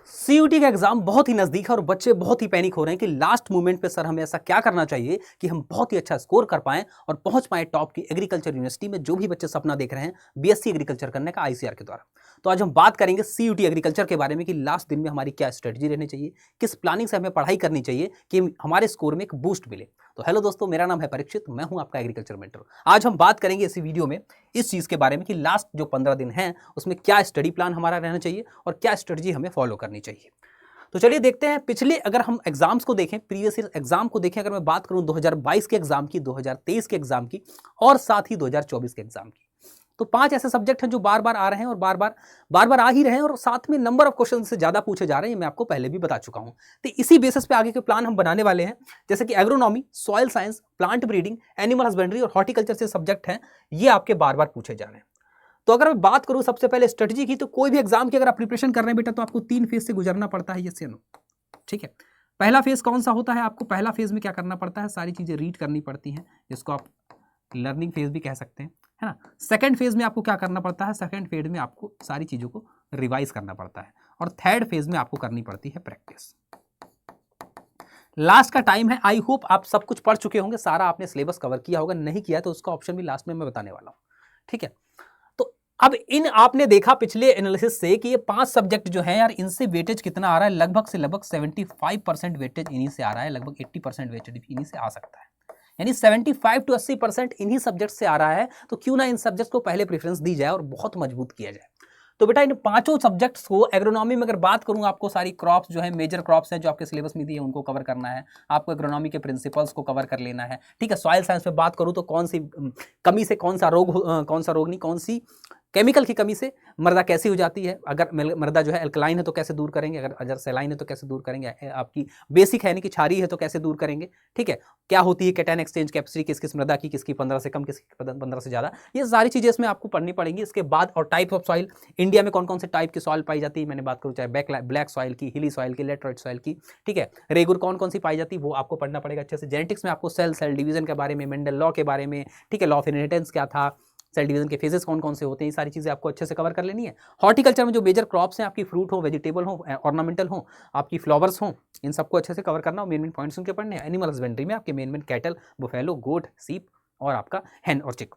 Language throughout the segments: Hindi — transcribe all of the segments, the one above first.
सीयूटी का एग्जाम बहुत ही नजदीक है और बच्चे बहुत ही पैनिक हो रहे हैं कि लास्ट मोमेंट पे सर हमें ऐसा क्या करना चाहिए कि हम बहुत ही अच्छा स्कोर कर पाएं और पहुंच पाएं टॉप की एग्रीकल्चर यूनिवर्सिटी में, जो भी बच्चे सपना देख रहे हैं बीएससी एग्रीकल्चर करने का आईसीआर के द्वारा। तो आज हम बात करेंगे सीयूटी एग्रीकल्चर के बारे में कि लास्ट दिन में हमारी क्या स्ट्रेटजी रहनी चाहिए, किस प्लानिंग से हमें पढ़ाई करनी चाहिए कि हमारे स्कोर में एक बूस्ट मिले। तो हेलो दोस्तों, मेरा नाम है परीक्षित, मैं हूं आपका एग्रीकल्चर मेंटर। आज हम बात करेंगे इसी वीडियो में इस चीज के बारे में कि लास्ट जो 15 दिन हैं उसमें क्या स्टडी प्लान हमारा रहना चाहिए और क्या स्ट्रेटजी हमें फॉलो करनी चाहिए। तो चलिए देखते हैं। पिछले अगर हम एग्जाम्स को देखें, प्रीवियस ईयर एग्जाम को देखें, अगर मैं बात करूं 2022 के एग्जाम की, 2023 के एग्जाम की और साथ ही 2024 के एग्जाम की, तो 5 ऐसे सब्जेक्ट हैं जो बार बार आ रहे हैं और बार बार आ ही रहे हैं और साथ में नंबर ऑफ क्वेश्चन से ज्यादा पूछे जा रहे हैं। मैं आपको पहले भी बता चुका हूं। तो इसी बेसिस पे आगे के प्लान हम बनाने वाले हैं, जैसे कि agronomy, soil science, plant breeding, animal husbandry और हॉर्टिकल्चर से सब्जेक्ट हैं, ये आपके बार बार पूछे जा रहे हैं। तो अगर मैं बात करूं सबसे पहले स्ट्रेटजी की, तो कोई भी एग्जाम की अगर आप प्रिपरेशन कर रहे हैं बेटा, तो आपको 3 फेज से गुजरना पड़ता है, यस या नो। ठीक है, पहला फेज कौन सा होता है? आपको पहला फेज में क्या करना पड़ता है? सारी चीजें रीड करनी पड़ती हैं, जिसको आप लर्निंग फेज भी कह सकते हैं, है ना। सेकंड फेज में आपको क्या करना पड़ता है? सेकंड फेज में आपको सारी चीजों को रिवाइज करना पड़ता है और थर्ड फेज में आपको करनी पड़ती है प्रैक्टिस। लास्ट का टाइम है। आई होप आप सब कुछ पढ़ चुके होंगे, सारा आपने सिलेबस कवर किया होगा। नहीं किया तो उसका ऑप्शन भी लास्ट में मैं बताने वाला हूं। ठीक है, अब इन आपने देखा पिछले एनालिसिस से कि ये 5 सब्जेक्ट जो हैं यार, इनसे वेटेज कितना आ रहा है? लगभग से लगभग 75% वेटेज इन्हीं से आ रहा है, लगभग 80% वेटेज इन्हीं से आ सकता है, यानी 75 to 80% इन्हीं सब्जेक्ट से आ रहा है। तो क्यों ना इन सब्जेक्ट को पहले प्रेफरेंस दी जाए और बहुत मजबूत किया जाए। तो बेटा इन पांचों सब्जेक्ट्स को, एग्रोनॉमी में अगर बात करूं, आपको सारी क्रॉप्स जो है, मेजर क्रॉप्स हैं जो आपके सिलेबस में दी है, उनको कवर करना है। आपको एग्रोनॉमी के प्रिंसिपल्स को कवर कर लेना है। ठीक है, सॉइल साइंस में बात करूं तो कौन सी कमी से कौन सा रोग नहीं, कौन सी केमिकल की कमी से मृदा कैसी हो जाती है। अगर मृदा जो है अल्कलाइन है तो कैसे दूर करेंगे, अगर सैलाइन है तो कैसे दूर करेंगे, आपकी बेसिक है यानी कि क्षारीय है तो कैसे दूर करेंगे। ठीक है, क्या होती है कैटायन एक्सचेंज कैपेसिटी किस किस मृदा की, किसकी 15 से कम, किसकी 15 से ज्यादा, ये सारी चीजें इसमें आपको पढ़नी पड़ेंगी। इसके बाद और टाइप ऑफ सॉइल, इंडिया में कौन कौन से टाइप की सॉइल पाई जाती है, मैंने बात करूँ चाहे ब्लैक सॉइल की, हिली सॉइल की, लेटराइट सॉइल की। ठीक है, रेगुर कौन कौन सी पाई जाती है वो आपको पढ़ना पड़ेगा अच्छे से। जेनेटिक्स में आपको सेल डिवीजन के बारे में, मेंडल लॉ के बारे में, ठीक है, लॉ ऑफ इनहेरिटेंस क्या था, सेल डिवीजन के फेजेस कौन कौन से होते हैं, ये सारी चीजें आपको अच्छे से कवर कर लेनी है। हॉर्टिकल्चर में जो मेजर क्रॉप्स हैं, आपकी फ्रूट हो, वेजिटेबल हो, ऑर्नामेंटल हो, आपकी फ्लावर्स हो, इन सबको अच्छे से कवर करना, मेन पॉइंट्स उनके पढ़ने हैं। एनिमल हस्बेंड्री में आपके मेन कैटल, बुफेलो, गोट, सीप और आपका हैन और चिक,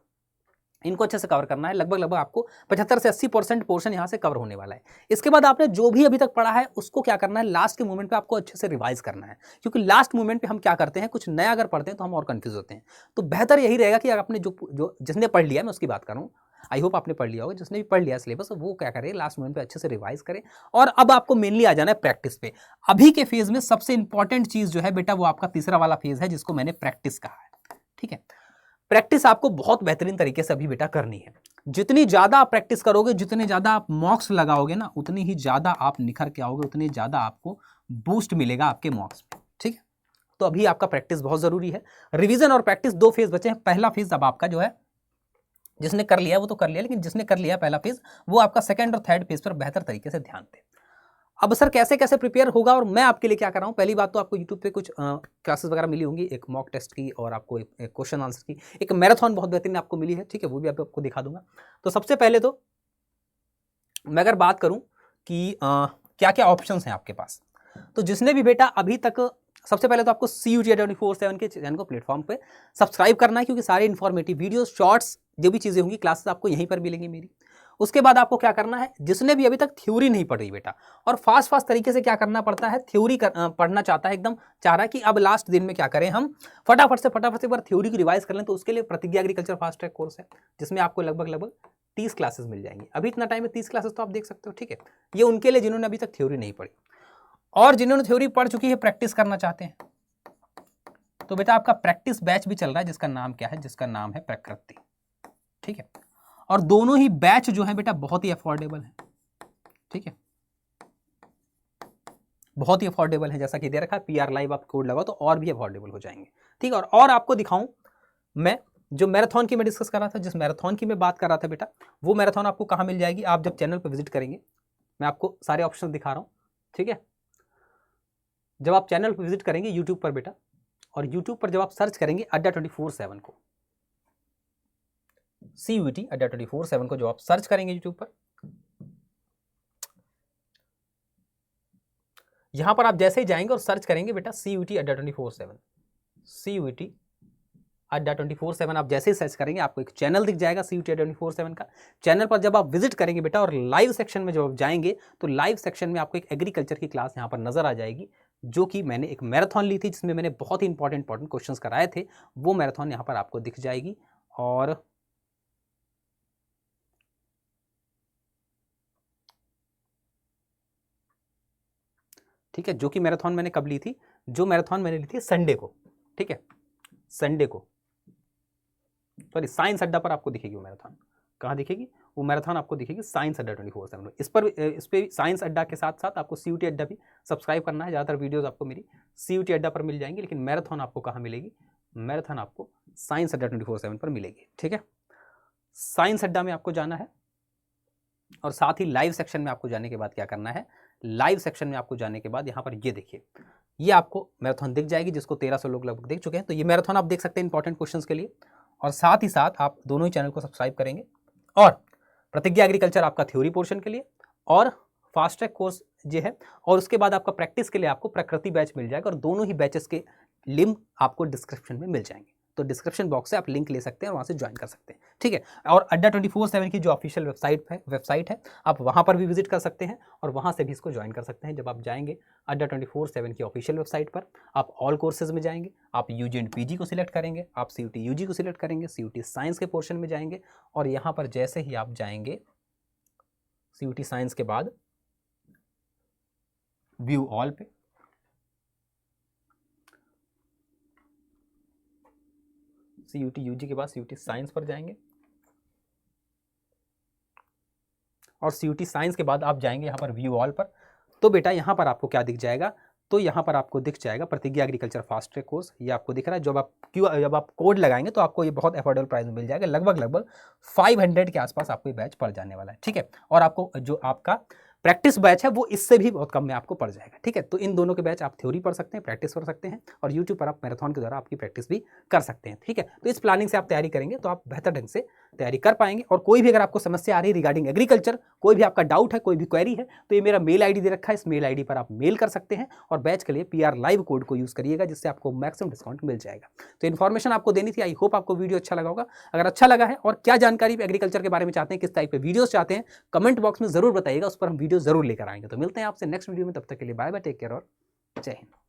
इनको अच्छे से कवर करना है। लगभग आपको 75 से 80% पोर्शन यहाँ से कवर होने वाला है। इसके बाद आपने जो भी अभी तक पढ़ा है उसको क्या करना है, लास्ट के मोमेंट पे आपको अच्छे से रिवाइज करना है, क्योंकि लास्ट मोमेंट पे हम क्या करते हैं, कुछ नया अगर पढ़ते हैं तो हम और कंफ्यूज होते हैं। तो बेहतर यही रहेगा कि आपने जो जिसने पढ़ लिया, मैं उसकी बात करूँ, आई होप आपने पढ़ लिया होगा, जिसने भी पढ़ लिया सिलेबस वो क्या करे, लास्ट मोमेंट पे अच्छे से रिवाइज करें। और अब आपको मेनली आ जाना है प्रैक्टिस पे। अभी के फेज में सबसे इंपॉर्टेंट चीज जो है बेटा, वो आपका तीसरा वाला फेज है, जिसको मैंने प्रैक्टिस कहा है। ठीक है, प्रैक्टिस आपको बहुत बेहतरीन तरीके से अभी बेटा करनी है। जितनी ज्यादा आप प्रैक्टिस करोगे, जितने ज्यादा आप मॉक्स लगाओगे ना, उतनी ही ज्यादा आप निखर के आओगे, उतनी ज्यादा आपको बूस्ट मिलेगा आपके मॉक्स में। ठीक है, तो अभी आपका प्रैक्टिस बहुत जरूरी है। रिवीजन और प्रैक्टिस 2 फेज बचे हैं। पहला फेज अब आपका जो है, जिसने कर लिया वो तो कर लिया, लेकिन जिसने कर लिया पहला फेज, वो आपका सेकंड और थर्ड फेज पर बेहतर तरीके से ध्यान दे। अब सर कैसे कैसे प्रिपेयर होगा और मैं आपके लिए क्या कर रहा हूं। पहली बात तो आपको यूट्यूब पे कुछ क्लासेस वगैरह मिली होंगी, एक मॉक टेस्ट की और आपको एक क्वेश्चन आंसर की, एक मैराथन बहुत बेहतरीन आपको मिली है। ठीक है, वो भी आपको दिखा दूंगा। तो सबसे पहले तो मैं अगर बात करूं कि क्या क्या ऑप्शंस हैं आपके पास, तो जिसने भी बेटा अभी तक, सबसे पहले तो आपको CUET 24/7 के चैनल को प्लेटफॉर्म पे सब्सक्राइब करना है, क्योंकि सारे इन्फॉर्मेटिव वीडियोस, शॉर्ट्स, जो भी चीजें होंगी, क्लासेस आपको यहीं पर मिलेंगी मेरी। उसके बाद आपको क्या करना है, जिसने भी अभी तक थ्योरी नहीं पढ़ी बेटा, और फास्ट तरीके से क्या करना पड़ता है, थ्योरी पढ़ना चाहता है, एकदम चाह रहा है कि अब लास्ट दिन में क्या करें, हम फटाफट से एक बार थ्योरी की रिवाइज कर लें, तो उसके लिए प्रतिज्ञा एग्रीकल्चर फास्ट ट्रैक कोर्स है, जिसमें आपको लगभग 30 क्लासेस मिल जाएंगी। अभी इतना टाइम है, 30 क्लासेस तो आप देख सकते हो। ठीक है, ये उनके लिए जिन्होंने अभी तक थ्योरी नहीं पढ़ी, और जिन्होंने थ्योरी पढ़ चुकी है, प्रैक्टिस करना चाहते हैं, तो बेटा आपका प्रैक्टिस बैच भी चल रहा है, जिसका नाम क्या है, जिसका नाम है प्रकृति। ठीक है, और दोनों ही बैच जो है बेटा बहुत ही अफोर्डेबल है। ठीक है, बहुत ही अफोर्डेबल है, जैसा कि दे रखा है PR लाइव, आप कोड लगाओ तो और भी अफोर्डेबल हो जाएंगे। ठीक है, और आपको दिखाऊं मैं, जो मैराथन की मैं डिस्कस कर रहा था, जिस मैराथन की मैं बात कर रहा था बेटा, वो मैराथन आपको कहां मिल जाएगी, आप जब चैनल पर विजिट करेंगे, मैं आपको सारे ऑप्शन दिखा रहा हूं। ठीक है, जब आप चैनल पर विजिट करेंगे यूट्यूब पर बेटा, और यूट्यूब पर जब आप सर्च करेंगे अड्डा 24/7 को, CUET अड्डा 24/7 को जो आप सर्च करेंगे यूट्यूब पर, यहां पर आप जैसे ही जाएंगे और सर्च करेंगे बेटा CUET अड्डा 24/7, CUET अड्डा 24/7 आप जैसे ही सर्च करेंगे आपको एक चैनल दिख जाएगा CUET अड्डा 24/7 का। चैनल पर जब आप विजिट करेंगे बेटा और लाइव सेक्शन में जब आप जाएंगे तो लाइव सेक्शन में आपको एक एग्रीकल्चर की क्लास यहाँ पर नजर आ जाएगी, जो कि मैंने एक मैराथन ली थी जिसमें मैंने बहुत ही इंपॉर्टेंट क्वेश्चंस कराए थे। वो मैराथन यहाँ पर आपको दिख जाएगी। और ठीक है, जो कि मैराथन मैंने कब ली थी, जो मैराथन मैंने ली थी संडे को, ठीक है, संडे को, सॉरी साइंस अड्डा पर आपको दिखेगी वो मैराथन। कहाँ दिखेगी वो मैराथन? आपको दिखेगी साइंस अड्डा 24/7। इस पर साइंस अड्डा के साथ साथ आपको CUET अड्डा भी सब्सक्राइब करना है। ज़्यादातर वीडियोस आपको मेरी CUET अड्डा पर मिल जाएंगी, लेकिन मैराथन आपको कहाँ मिलेगी? मैराथन आपको साइंस अड्डा 24/7 पर मिलेगी। ठीक है, साइंस अड्डा में आपको जाना है और साथ ही लाइव सेक्शन में आपको जाने के बाद क्या करना है? लाइव सेक्शन में आपको जाने के बाद यहाँ पर ये देखिए, ये आपको मैराथन दिख जाएगी जिसको 1300 लोग लगभग देख चुके हैं। तो ये मैराथन आप देख सकते हैं इंपॉर्टेंट क्वेश्चंस के लिए। और साथ ही साथ आप दोनों ही चैनल को सब्सक्राइब करेंगे और प्रतिज्ञा एग्रीकल्चर आपका थ्योरी पोर्शन के लिए और फास्ट ट्रैक कोर्स जो है, और उसके बाद आपका प्रैक्टिस के लिए आपको प्रकृति बैच मिल जाएगा और दोनों ही बैचेस के लिंक आपको डिस्क्रिप्शन में मिल जाएंगे। तो डिस्क्रिप्शन बॉक्स से आप लिंक ले सकते हैं और वहाँ से ज्वाइन कर सकते हैं। ठीक है, और अड्डा 24/7 की जो ऑफिशियल वेबसाइट है आप वहाँ पर भी विजिट कर सकते हैं और वहाँ से भी इसको ज्वाइन कर सकते हैं। जब आप जाएंगे अड्डा 24/7 की ऑफिशियल वेबसाइट पर, आप ऑल कोर्सेज में जाएंगे, आप UG एंड PG को सिलेक्ट करेंगे, आप CUET UG को सिलेक्ट करेंगे, CUET साइंस के पोर्शन में जाएंगे और यहाँ पर जैसे ही आप जाएंगे CUET साइंस के बाद व्यू ऑल पे, CUET UG के बाद CUET साइंस पर जाएंगे और CUET साइंस के बाद आप जाएंगे यहाँ पर व्यू ऑल पर। तो बेटा यहाँ पर आपको क्या दिख जाएगा? तो यहाँ पर आपको दिख जाएगा प्रतिज्ञा एग्रीकल्चर फास्ट ट्रैक कोर्स। ये आपको दिख रहा है। जब आप कोड लगाएंगे तो आपको ये बहुत अफोर्डेबल प्राइस में मिल जाएगा। लगभग 500 के आसपास आपको ये बैच पड़ जाने वाला है। ठीक है, और आपको जो आपका प्रैक्टिस बैच है वो इससे भी बहुत कम में आपको पड़ जाएगा। ठीक है, तो इन दोनों के बैच आप थ्योरी पढ़ सकते हैं, प्रैक्टिस कर सकते हैं और यूट्यूब पर आप मैराथन के द्वारा आपकी प्रैक्टिस भी कर सकते हैं। ठीक है, तो इस प्लानिंग से आप तैयारी करेंगे तो आप बेहतर ढंग से तैयारी कर पाएंगे। और कोई भी अगर आपको समस्या आ रही है रिगार्डिंग एग्रीकल्चर, कोई भी आपका डाउट है, कोई भी क्वेरी है, तो ये मेरा मेल ID दे रखा है, इस मेल ID पर आप मेल कर सकते हैं और बैच के लिए PR लाइव कोड को यूज करिएगा जिससे आपको मैक्सिमम डिस्काउंट मिल जाएगा। तो इन्फॉर्मेशन आपको देनी थी। आई होप आपको वीडियो अच्छा लगा होगा। अगर अच्छा लगा है और क्या जानकारी एग्रीकल्चर के बारे में चाहते हैं, किस टाइप के वीडियोस चाहते हैं, कमेंट बॉक्स में जरूर बताइएगा, उस पर हम वीडियो जरूर लेकर आएंगे। तो मिलते हैं आपसे नेक्स्ट वीडियो में, तब तक के लिए बाय बाय, टेक केयर और जय हिंद।